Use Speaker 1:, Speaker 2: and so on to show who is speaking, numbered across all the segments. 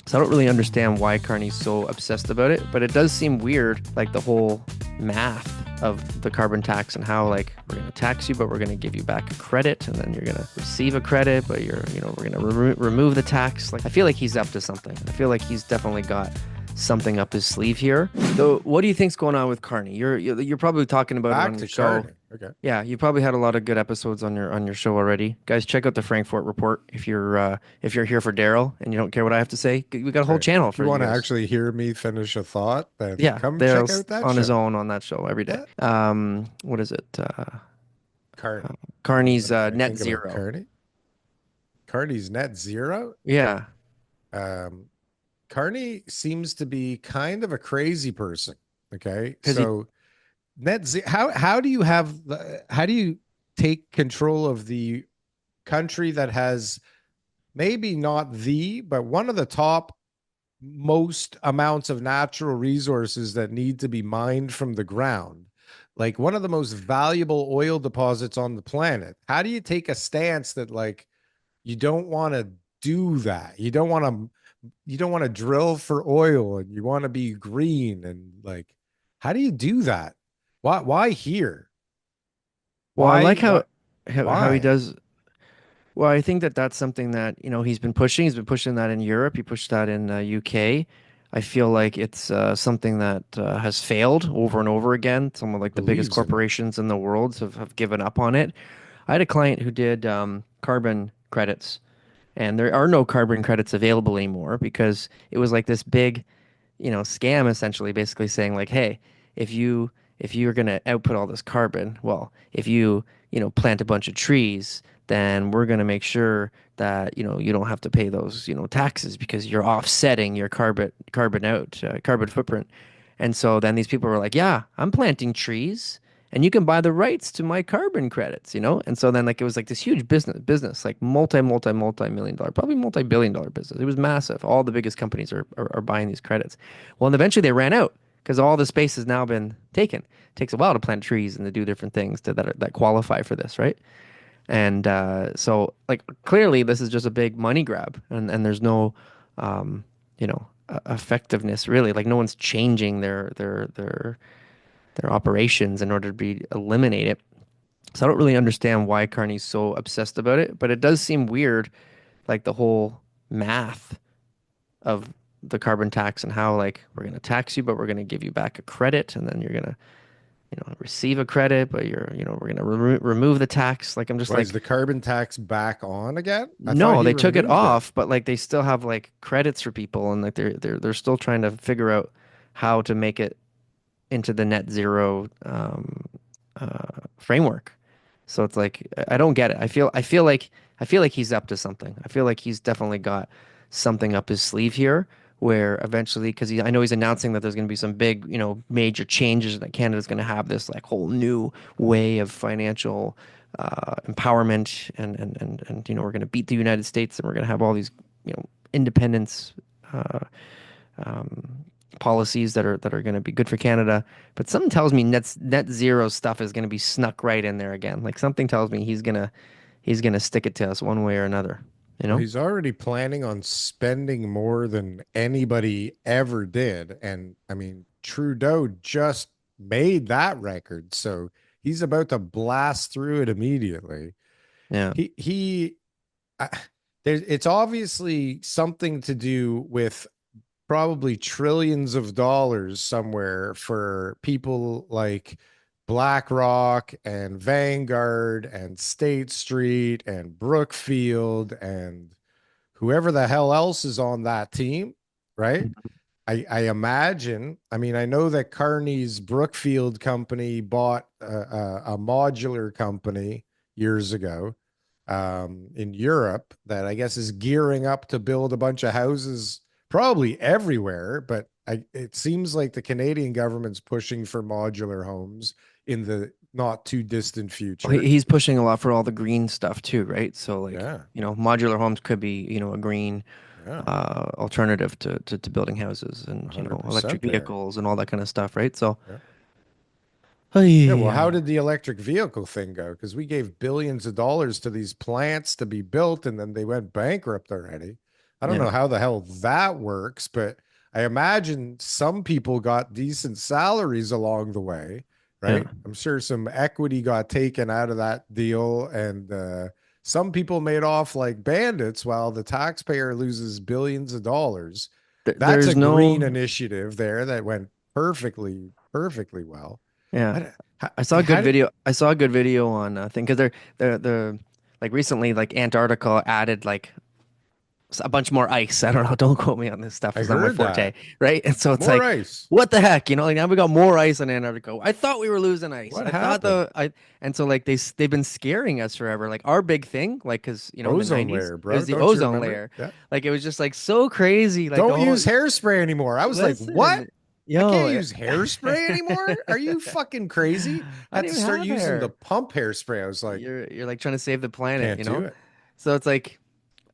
Speaker 1: So I don't really understand why Carney's so obsessed about it, but it does seem weird, like the whole math of the carbon tax and how like we're going to tax you, but we're going to give you back a credit, and then you're going to receive a credit, but we're going to remove the tax. Like I feel like he's up to something. I feel like he's definitely got something up his sleeve here. So what do you think's going on with Carney? You're probably talking about it
Speaker 2: Back
Speaker 1: on your
Speaker 2: to
Speaker 1: show.
Speaker 2: Carney. Okay.
Speaker 1: Yeah, you probably had a lot of good episodes on your show already. Guys, check out the Frankfort report if you're here for Darryl and you don't care what I have to say. We got a whole
Speaker 2: Right.
Speaker 1: channel
Speaker 2: If you
Speaker 1: for you
Speaker 2: want to
Speaker 1: guys.
Speaker 2: actually hear me finish a thought, then
Speaker 1: Yeah,
Speaker 2: come check
Speaker 1: Daryl's
Speaker 2: out that
Speaker 1: on his
Speaker 2: show.
Speaker 1: own on that show every day.
Speaker 2: Yeah.
Speaker 1: What is it?
Speaker 2: Carney.
Speaker 1: Carney's
Speaker 2: What do I
Speaker 1: net
Speaker 2: think about
Speaker 1: zero.
Speaker 2: Carney? Carney's net zero.
Speaker 1: Yeah,
Speaker 2: Um, Carney seems to be kind of a crazy person. Okay.
Speaker 1: because he
Speaker 2: So net zero, how do you how do you take control of the country that has maybe not but one of the top most amounts of natural resources that need to be mined from the ground, like one of the most valuable oil deposits on the planet. How do you take a stance that like you don't want to do that? You don't want to drill for oil and you want to be green and like how do you do that? Why here?
Speaker 1: well, I
Speaker 2: Why
Speaker 1: like
Speaker 2: why
Speaker 1: how he
Speaker 2: why?
Speaker 1: does. Well, I think that that's something that, he's been pushing. He's been pushing that in Europe. He pushed that in UK. I feel like it's something that has failed over and over again. Some of like the biggest
Speaker 2: Believes in it.
Speaker 1: corporations in the world have given up on it. I had a client who did carbon credits, and there are no carbon credits available anymore because it was like this big, scam essentially, basically saying like, hey, if you if you're gonna output all this carbon, well, if you plant a bunch of trees, then we're gonna make sure that you don't have to pay those taxes because you're offsetting your carbon footprint. And so then these people were like, yeah, I'm planting trees and you can buy the rights to my carbon credits. And so then like it was like this huge business, like multi-million dollar, probably multi-billion dollar business. It was massive. All the biggest companies are buying these credits. Well, and eventually they ran out because all the space has now been taken. It takes a while to plant trees and to do different things that qualify for this, right? And so like clearly this is just a big money grab, and there's no effectiveness really. Like no one's changing their operations in order to be eliminate it. So I don't really understand why Carney's so obsessed about it, but it does seem weird, like the whole math of the carbon tax and how like we're going to tax you, but we're going to give you back a credit, and then you're going to receive a credit, but we're going to remove the tax. Like I'm just
Speaker 2: Why is
Speaker 1: like,
Speaker 2: the carbon tax back on again? I thought
Speaker 1: no,
Speaker 2: he
Speaker 1: they took it
Speaker 2: removed it.
Speaker 1: off, but like they still have like credits for people, and like they're still trying to figure out how to make it into the net zero framework. So it's like I don't get it. I feel like he's up to something. I feel like he's definitely got something up his sleeve here where eventually, because I know he's announcing that there's going to be some big, major changes, and that Canada's going to have this like whole new way of financial empowerment, and we're going to beat the United States, and we're going to have all these, independence uh, um, policies that are going to be good for Canada. But something tells me net zero stuff is going to be snuck right in there again. Like something tells me he's gonna stick it to us one way or another. You
Speaker 2: Well,
Speaker 1: know?
Speaker 2: he's already planning on spending more than anybody ever did. And I mean, Trudeau just made that record. So he's about to blast through it immediately.
Speaker 1: Yeah.
Speaker 2: He, I, it's obviously something to do with probably trillions of dollars somewhere for people like BlackRock and Vanguard and State Street and Brookfield and whoever the hell else is on that team, right? I imagine. I mean, I know that Carney's Brookfield company bought a modular company years ago in Europe that I guess is gearing up to build a bunch of houses probably everywhere. But it seems like the Canadian government's pushing for modular homes in the not too distant
Speaker 1: Well,
Speaker 2: future.
Speaker 1: he's pushing a lot for all the green stuff too, right? So like,
Speaker 2: Yeah,
Speaker 1: modular homes could be, a green
Speaker 2: yeah,
Speaker 1: alternative to building houses and,
Speaker 2: 100%
Speaker 1: electric
Speaker 2: there.
Speaker 1: vehicles and all that kind of stuff, right? So,
Speaker 2: Yeah. Yeah, well, how
Speaker 1: yeah.
Speaker 2: did the electric vehicle thing go? Because we gave billions of dollars to these plants to be built and then they went bankrupt already. I don't
Speaker 1: Yeah.
Speaker 2: know how the hell that works, but I imagine some people got decent salaries along the way,
Speaker 1: Yeah.
Speaker 2: right? I'm sure some equity got taken out of that deal, and some people made off like bandits while the taxpayer loses billions of dollars. That's a
Speaker 1: There's
Speaker 2: green
Speaker 1: no,
Speaker 2: initiative there that went perfectly, perfectly well.
Speaker 1: yeah.
Speaker 2: I, how,
Speaker 1: I saw a good
Speaker 2: how did,
Speaker 1: video. I saw a good video on thing because they're like recently like Antarctica added like a bunch more ice. I don't know. Don't quote me on this stuff.
Speaker 2: I
Speaker 1: It's not my
Speaker 2: heard
Speaker 1: forte,
Speaker 2: that
Speaker 1: right? And so it's
Speaker 2: more
Speaker 1: like,
Speaker 2: ice.
Speaker 1: what the heck? You know, like now we got more ice on Antarctica. I thought we were losing ice.
Speaker 2: What
Speaker 1: I thought
Speaker 2: happened?
Speaker 1: and so like they've been scaring us forever. Like our big thing, like because you know in the
Speaker 2: Ozone
Speaker 1: 90s
Speaker 2: layer,
Speaker 1: it
Speaker 2: bro.
Speaker 1: was the
Speaker 2: Don't you
Speaker 1: ozone
Speaker 2: remember?
Speaker 1: layer.
Speaker 2: Yeah.
Speaker 1: Like it was just like so crazy. Like the
Speaker 2: Don't
Speaker 1: whole
Speaker 2: use hairspray anymore. I was like, what?
Speaker 1: listen,
Speaker 2: I
Speaker 1: yo,
Speaker 2: can't use hairspray anymore? Are you fucking crazy?
Speaker 1: I
Speaker 2: I had
Speaker 1: don't
Speaker 2: to
Speaker 1: even
Speaker 2: start
Speaker 1: have
Speaker 2: using the
Speaker 1: hair.
Speaker 2: pump hairspray. I was like,
Speaker 1: You're like trying to save the planet,
Speaker 2: can't
Speaker 1: you
Speaker 2: do
Speaker 1: know?
Speaker 2: it.
Speaker 1: So it's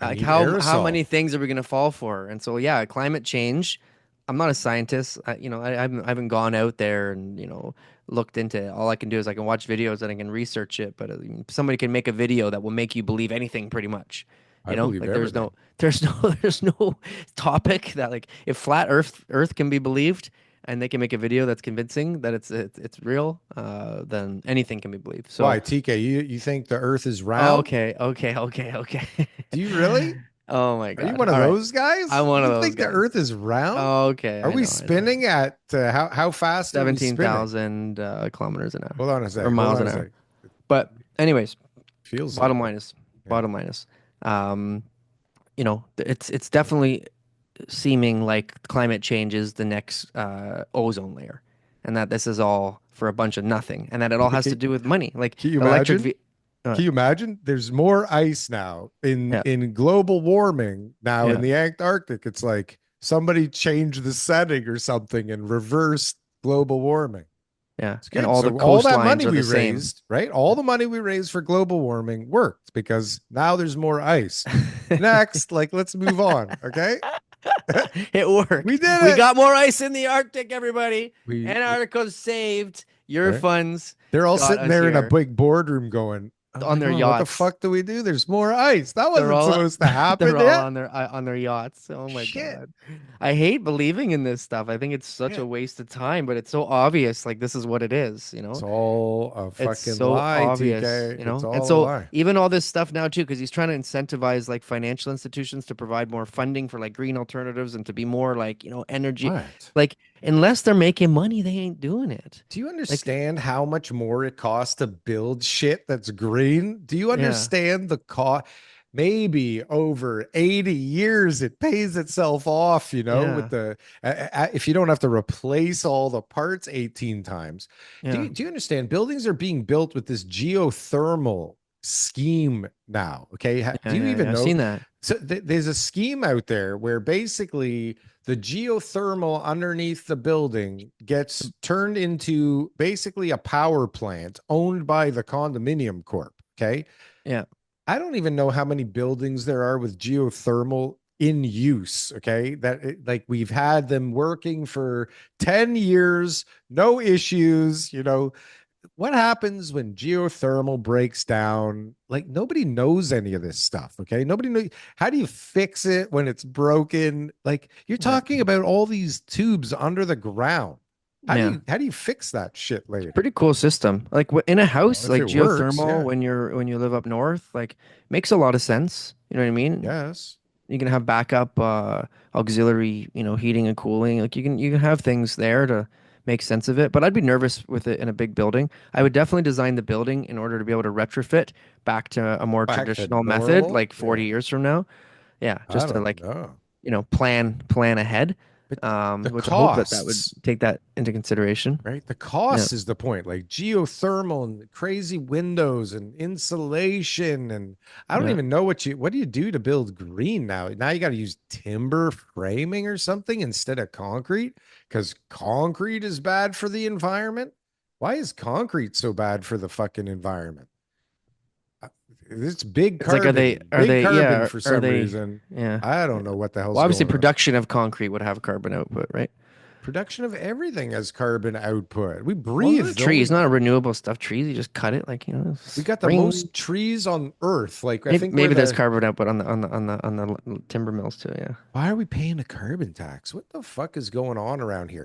Speaker 2: I
Speaker 1: like
Speaker 2: need
Speaker 1: how
Speaker 2: aerosol.
Speaker 1: many things are we gonna fall for? And so yeah, climate change. I'm not a scientist. I haven't gone out there and looked into it. All I can do is I can watch videos and I can research it. But somebody can make a video that will make you believe anything pretty much.
Speaker 2: I believe
Speaker 1: Like
Speaker 2: everything.
Speaker 1: there's no there's no topic that like if flat Earth can be believed and they can make a video that's convincing that it's real, then anything can be believed. So
Speaker 2: Why, TK? You think the Earth is round?
Speaker 1: okay, okay, okay, okay.
Speaker 2: Do you really?
Speaker 1: Oh my
Speaker 2: Are you
Speaker 1: God.
Speaker 2: one of
Speaker 1: All right.
Speaker 2: those guys?
Speaker 1: I'm one of
Speaker 2: You
Speaker 1: those
Speaker 2: think the
Speaker 1: guys.
Speaker 2: Earth is round?
Speaker 1: Okay,
Speaker 2: Are
Speaker 1: I
Speaker 2: we
Speaker 1: know, I know.
Speaker 2: spinning at how fast are we spinning?
Speaker 1: 17,000 kilometers an hour
Speaker 2: Hold on a
Speaker 1: or
Speaker 2: sec. Hold
Speaker 1: miles
Speaker 2: on
Speaker 1: an
Speaker 2: a
Speaker 1: hour.
Speaker 2: sec. It
Speaker 1: But anyways,
Speaker 2: feels like
Speaker 1: bottom
Speaker 2: it.
Speaker 1: line is
Speaker 2: Yeah.
Speaker 1: bottom line is um it's definitely seeming like climate change is the next ozone layer and that this is all for a bunch of nothing and that it all has to
Speaker 2: Can,
Speaker 1: do with money. Like
Speaker 2: can you
Speaker 1: electric
Speaker 2: imagine?
Speaker 1: uh,
Speaker 2: Can you imagine? There's more ice now
Speaker 1: yeah.
Speaker 2: in global warming now in
Speaker 1: Yeah.
Speaker 2: the Antarctic. It's like somebody changed the setting or something and reversed global warming.
Speaker 1: Yeah.
Speaker 2: It's
Speaker 1: And
Speaker 2: good.
Speaker 1: all the
Speaker 2: So all that money
Speaker 1: coastlines are
Speaker 2: we
Speaker 1: the same.
Speaker 2: raised, right? All the money we raised for global warming worked because now there's more ice. Next, like let's move on. Okay.
Speaker 1: It
Speaker 2: We
Speaker 1: worked. We
Speaker 2: did it.
Speaker 1: got more ice in the Arctic, everybody.
Speaker 2: We
Speaker 1: Antarctica's saved. Your
Speaker 2: right.
Speaker 1: funds
Speaker 2: They're all
Speaker 1: got
Speaker 2: sitting
Speaker 1: us
Speaker 2: there in a
Speaker 1: here
Speaker 2: big boardroom going, oh
Speaker 1: on
Speaker 2: my
Speaker 1: their
Speaker 2: God, what the
Speaker 1: yachts.
Speaker 2: fuck do we do? There's more ice. That
Speaker 1: They're
Speaker 2: wasn't
Speaker 1: all
Speaker 2: supposed to
Speaker 1: they're
Speaker 2: happen
Speaker 1: all
Speaker 2: yet.
Speaker 1: on their yachts. Oh my
Speaker 2: Shit.
Speaker 1: God. I hate believing in this stuff. I think it's such
Speaker 2: Yeah.
Speaker 1: a waste of time, but it's so obvious like this is what it is, you
Speaker 2: It's
Speaker 1: know?
Speaker 2: all a
Speaker 1: It's
Speaker 2: fucking
Speaker 1: so
Speaker 2: lie,
Speaker 1: obvious,
Speaker 2: TK.
Speaker 1: you
Speaker 2: It's
Speaker 1: know? And
Speaker 2: all a
Speaker 1: so
Speaker 2: lie.
Speaker 1: even all this stuff now too, because he's trying to incentivize like financial institutions to provide more funding for like green alternatives and to be more like, energy.
Speaker 2: What?
Speaker 1: Like unless they're making money, they ain't doing it.
Speaker 2: Do you
Speaker 1: Like,
Speaker 2: understand how much more it costs to build shit that's green? Do you
Speaker 1: yeah,
Speaker 2: understand the cost? Maybe over 80 years, it pays itself off, with
Speaker 1: yeah,
Speaker 2: if you don't have to replace all the parts 18 times. Do
Speaker 1: yeah,
Speaker 2: you understand? Buildings are being built with this geothermal scheme now. Okay. Do you
Speaker 1: yeah.
Speaker 2: even
Speaker 1: I've
Speaker 2: know?
Speaker 1: seen that.
Speaker 2: So there's a scheme out there where basically the geothermal underneath the building gets turned into basically a power plant owned by the condominium corp. Okay.
Speaker 1: Yeah,
Speaker 2: I don't even know how many buildings there are with geothermal in use. Okay. Like we've had them working for 10 years, no issues, what happens when geothermal breaks down? Like nobody knows any of this stuff. Okay. Nobody knows. How do you fix it when it's broken? Like you're
Speaker 1: yeah,
Speaker 2: talking about all these tubes under the ground.
Speaker 1: yeah.
Speaker 2: How do you fix that shit later?
Speaker 1: Pretty cool system. Like in a
Speaker 2: Well,
Speaker 1: house,
Speaker 2: if
Speaker 1: like
Speaker 2: it works,
Speaker 1: geothermal
Speaker 2: yeah.
Speaker 1: when you live up north, like makes a lot of sense. You know what I mean?
Speaker 2: Yes.
Speaker 1: You can have backup auxiliary, heating and cooling. Like you can have things there to make sense of it. But I'd be nervous with it in a big building. I would definitely design the building in order to be able to retrofit back to a more
Speaker 2: Back to
Speaker 1: traditional method,
Speaker 2: normal.
Speaker 1: like 40
Speaker 2: Yeah.
Speaker 1: years from now. Yeah,
Speaker 2: I
Speaker 1: just to
Speaker 2: don't
Speaker 1: like,
Speaker 2: know.
Speaker 1: plan ahead.
Speaker 2: But the
Speaker 1: Which I hope that would
Speaker 2: costs,
Speaker 1: take that into consideration.
Speaker 2: right? The
Speaker 1: Yeah.
Speaker 2: cost is the point, like geothermal and crazy windows and insulation. And I don't
Speaker 1: Yeah.
Speaker 2: even know what do you do to build green now? Now you got to use timber framing or something instead of concrete because concrete is bad for the environment. Why is concrete so bad for the fucking environment? Uh, It's
Speaker 1: It's like are
Speaker 2: big
Speaker 1: they
Speaker 2: carbon
Speaker 1: yeah,
Speaker 2: for
Speaker 1: are
Speaker 2: some
Speaker 1: they
Speaker 2: reason.
Speaker 1: yeah.
Speaker 2: I
Speaker 1: Yeah.
Speaker 2: don't know what the hell's
Speaker 1: Well, obviously
Speaker 2: going on.
Speaker 1: production of concrete would have carbon output, right?
Speaker 2: Production of everything has carbon output. We
Speaker 1: Well,
Speaker 2: breathe,
Speaker 1: not
Speaker 2: don't
Speaker 1: trees,
Speaker 2: we?
Speaker 1: not renewable stuff. Trees, you just cut it like,
Speaker 2: We got the
Speaker 1: ring.
Speaker 2: most trees on Earth. Like I
Speaker 1: Maybe
Speaker 2: think we're
Speaker 1: maybe there's
Speaker 2: the
Speaker 1: carbon output on the timber mills too. Yeah.
Speaker 2: why are we paying a carbon tax? What the fuck is going on around here?